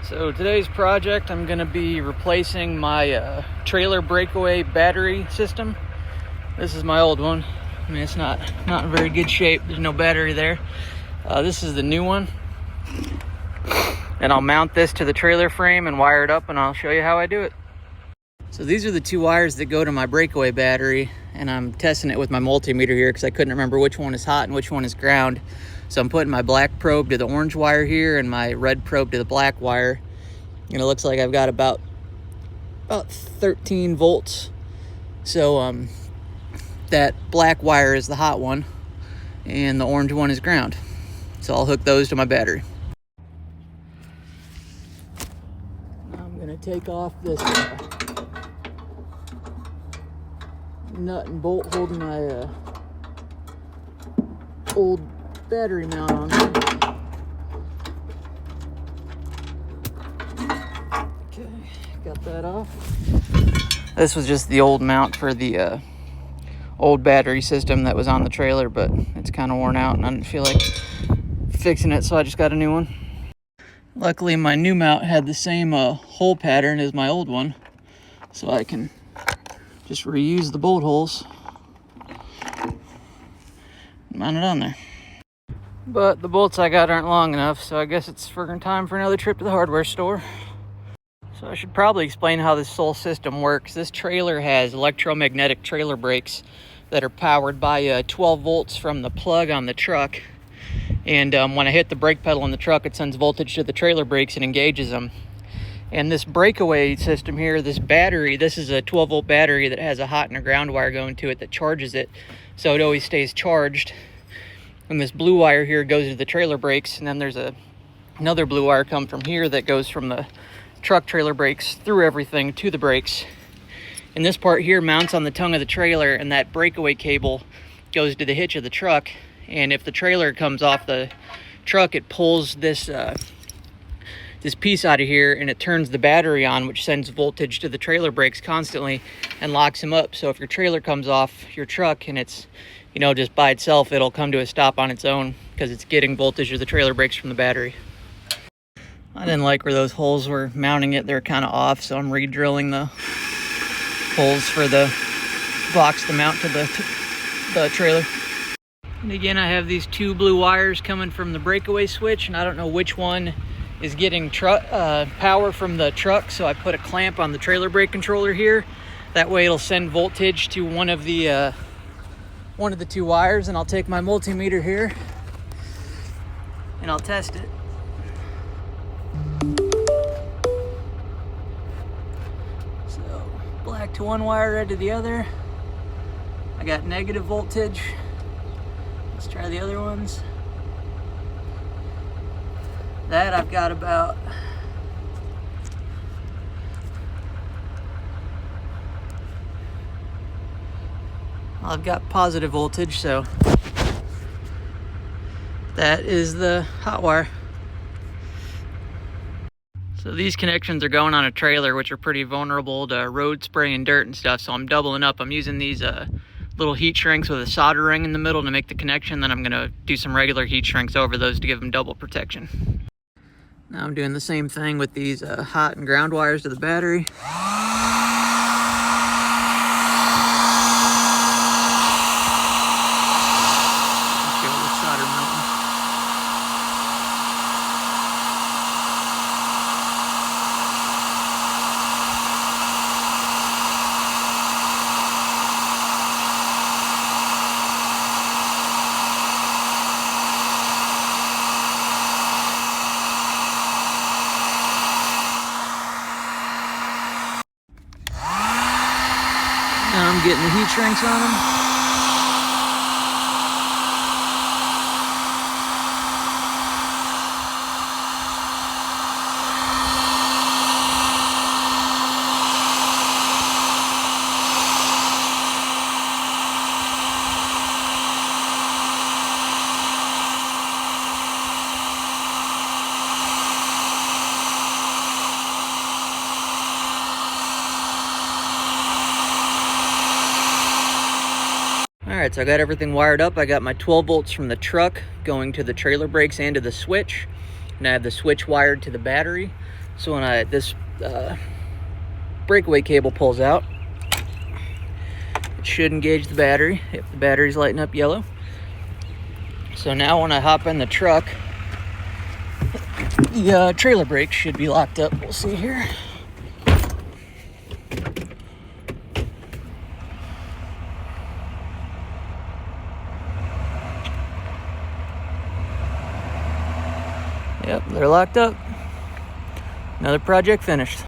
So today's project, I'm going to be replacing my trailer breakaway battery system. This is my old one. I mean, it's not in very good shape. There's no battery there. This is the new one. And I'll mount this to the trailer frame and wire it up, and I'll show you how I do it. So these are the two wires that go to my breakaway battery, and I'm testing it with my multimeter here because I couldn't remember which one is hot and which one is ground. So I'm putting my black probe to the orange wire here and my red probe to the black wire. And it looks like I've got about 13 volts. So that black wire is the hot one and the orange one is ground. So I'll hook those to my battery. Now I'm gonna take off this nut and bolt holding my old battery mount on there. Okay, got that off. This was just the old mount for the old battery system that was on the trailer, but it's kind of worn out and I didn't feel like fixing it, so I just got a new one. Luckily my new mount had the same hole pattern as my old one, so I can just reuse the bolt holes and mount it on there. But the bolts I got aren't long enough, so I guess it's friggin' time for another trip to the hardware store. So I should probably explain how this whole system works. This trailer has electromagnetic trailer brakes that are powered by 12 volts from the plug on the truck. And when I hit the brake pedal on the truck, it sends voltage to the trailer brakes and engages them. And this breakaway system here, this battery, this is a 12 volt battery that has a hot and a ground wire going to it that charges it, so it always stays charged. And this blue wire here goes to the trailer brakes, and then there's another blue wire come from here that goes from the truck trailer brakes through everything to the brakes. And this part here mounts on the tongue of the trailer, and that breakaway cable goes to the hitch of the truck. And if the trailer comes off the truck, it pulls this piece out of here and it turns the battery on, which sends voltage to the trailer brakes constantly and locks them up. So if your trailer comes off your truck and it's, you know, just by itself, it'll come to a stop on its own because it's getting voltage to the trailer brakes from the battery. I didn't like where those holes were mounting it. They're kind of off, so I'm re-drilling the holes for the box to mount to the trailer. And again, I have these two blue wires coming from the breakaway switch, and I don't know which one is getting power from the truck, so I put a clamp on the trailer brake controller here. That way it'll send voltage to one of the two wires, and I'll take my multimeter here and I'll test it. So black to one wire, red to the other. I got negative voltage. Let's try the other ones. That I've got about I've got positive voltage, so that is the hot wire. So these connections are going on a trailer, which are pretty vulnerable to road spray and dirt and stuff, so I'm doubling up. I'm using these little heat shrinks with a solder ring in the middle to make the connection, then I'm gonna do some regular heat shrinks over those to give them double protection. Now I'm doing the same thing with these hot and ground wires to the battery. Let's go with solder mounting. Now I'm getting the heat shrinks on them. Alright, so I got everything wired up. I got my 12 volts from the truck going to the trailer brakes and to the switch. And I have the switch wired to the battery. So when this breakaway cable pulls out, it should engage the battery if the battery's lighting up yellow. So now when I hop in the truck, the trailer brake should be locked up. We'll see here. Yep, they're locked up. Another project finished.